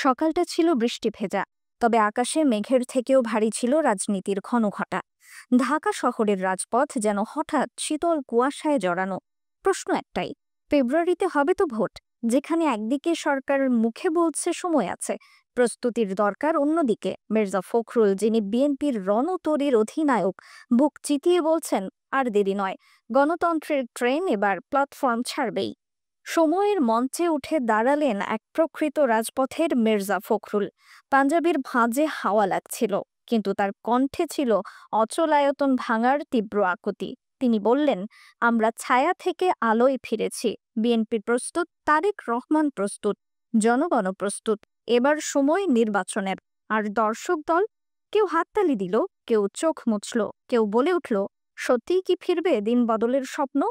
সকালটা ছিল বৃষ্টি ভেজা, তবে আকাশে মেঘের থেকেও ভারী ছিল রাজনীতির ঘনঘটা। ঢাকা শহরের রাজপথ যেন হঠাৎ শীতল কুয়াশায় জড়ানো। প্রশ্ন একটাই, ফেব্রুয়ারিতে হবে তো ভোট। যেখানে একদিকে সরকার মুখে বলছে সময় আছে, প্রস্তুতির দরকার, অন্যদিকে মির্জা ফখরুল, যিনি বিএনপির রণতরীর অধিনায়ক, বুক চিতিয়ে বলছেন আর দেরি নয়, গণতন্ত্রের ট্রেন এবার প্ল্যাটফর্ম ছাড়বেই। সময়ের মঞ্চে উঠে দাঁড়ালেন এক প্রকৃত রাজপথের মির্জা ফখরুল। পাঞ্জাবির ভাঁজে হাওয়া লাগছিল, কিন্তু তার কণ্ঠে ছিল অচলায়তন ভাঙার তীব্র আকুতি। তিনি বললেন, আমরা ছায়া থেকে আলোয় ফিরেছি। বিএনপি প্রস্তুত, তারেক রহমান প্রস্তুত, জনগণ প্রস্তুত। এবার সময় নির্বাচনের। আর দর্শক দল, কেউ হাততালি দিল, কেউ চোখ মুছল, কেউ বলে উঠল, সত্যিই কি ফিরবে দিন বদলের স্বপ্ন?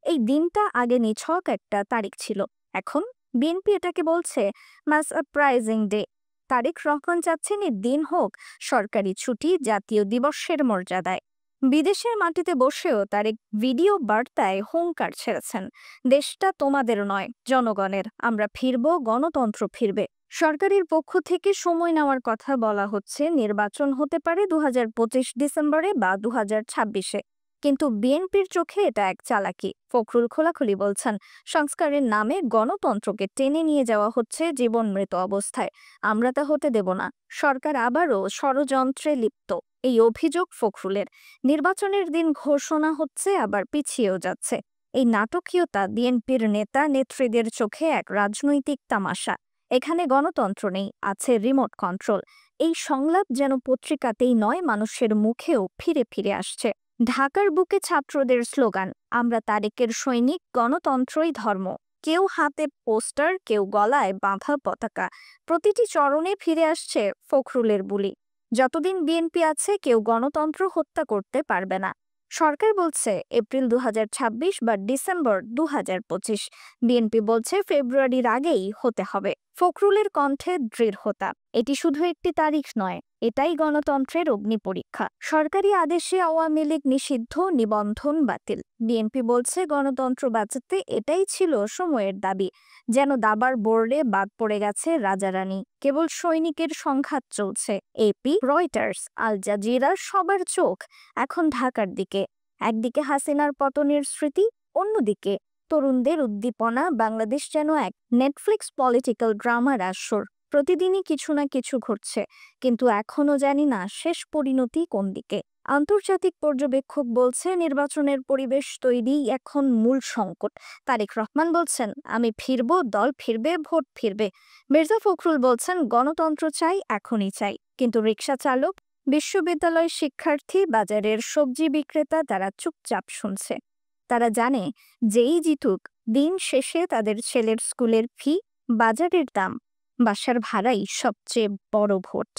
এই দিনটা আগে নিছক একটা তারিখ ছিল, এখন বিএনপি এটাকে বলছে মাস সারপ্রাইজিং ডে। তারেক রহমান চাচ্ছেন এই দিন হোক সরকারি ছুটি, জাতীয় দিবসের মর্যাদায়। বিদেশের মাটিতে বসেও তারেক ভিডিও বার্তায় হুঙ্কার ছেড়েছেন, দেশটা তোমাদের নয়, জনগণের। আমরা ফিরব, গণতন্ত্র ফিরবে। সরকারের পক্ষ থেকে সময় নেওয়ার কথা বলা হচ্ছে, নির্বাচন হতে পারে 2025 ডিসেম্বরে বা 2026-এ। কিন্তু বিএনপির চোখে এটা এক চালাকি। ফখরুল খোলাখুলি বলছেন, সংস্কারের নামে গণতন্ত্রকে টেনে নিয়ে যাওয়া হচ্ছে জীবন মৃত অবস্থায়। আমরা তা হতে দেব না। সরকার আবারও ষড়যন্ত্রে লিপ্ত, এই অভিযোগ ফখরুলের। নির্বাচনের দিন ঘোষণা হচ্ছে, আবার পিছিয়েও যাচ্ছে। এই নাটকীয়তা বিএনপির নেতা নেত্রীদের চোখে এক রাজনৈতিক তামাশা। এখানে গণতন্ত্র নেই, আছে রিমোট কন্ট্রোল। এই সংলাপ যেন পত্রিকাতেই নয়, মানুষের মুখেও ফিরে ফিরে আসছে। ঢাকার বুকে ছাত্রদের স্লোগান, আমরা তারেকের সৈনিক, গণতন্ত্রই ধর্ম। কেউ হাতে পোস্টার, কেউ গলায় বাঁধা পতাকা। প্রতিটি চরণে ফিরে আসছে ফখরুলের বুলি, যতদিন বিএনপি আছে কেউ গণতন্ত্র হত্যা করতে পারবে না। সরকার বলছে এপ্রিল 2026 বা ডিসেম্বর 2025, বিএনপি বলছে ফেব্রুয়ারির আগেই হতে হবে। ফখরুলের কণ্ঠে দৃঢ়তা। এটি শুধু একটি তারিখ নয়, এটাই গণতন্ত্রের অগ্নি পরীক্ষা। সরকারি আদেশে আওয়ামী লীগ নিষিদ্ধ, নিবন্ধন বাতিল। বিএনপি বলছে গণতন্ত্র বাঁচাতে এটাই ছিল সময়ের দাবি। যেন দাবার বোর্ডে বাদ পড়ে গেছে রাজারানী, কেবল সৈনিকের সংঘাত চলছে। এপি, রয়টার্স, আল জাজিরা, সবার চোখ এখন ঢাকার দিকে। একদিকে হাসিনার পতনের স্মৃতি, অন্যদিকে তরুণদের উদ্দীপনা। বাংলাদেশ যেন এক নেটফ্লিক্স পলিটিক্যাল ড্রামার আসর। প্রতিদিনই কিছু না কিছু ঘটছে, কিন্তু এখনো জানি না শেষ পরিণতি কোন দিকে। আন্তর্জাতিক পর্যবেক্ষক বলছে নির্বাচনের পরিবেশ তৈরি এখন মূল সংকট। তারেক রহমান বলছেন, আমি ফিরবো, দল ফিরবে, ভোট ফিরবে। মির্জা ফখরুল বলছেন, গণতন্ত্র চাই, এখনই চাই। কিন্তু রিকশা চালক, বিশ্ববিদ্যালয় শিক্ষার্থী, বাজারের সবজি বিক্রেতা, তারা চুপচাপ শুনছে। তারা জানে, যেই জিতুক, দিন শেষে তাদের ছেলের স্কুলের ফি, বাজারের দাম, বাসার ভাড়াই সবচেয়ে বড় ভোট।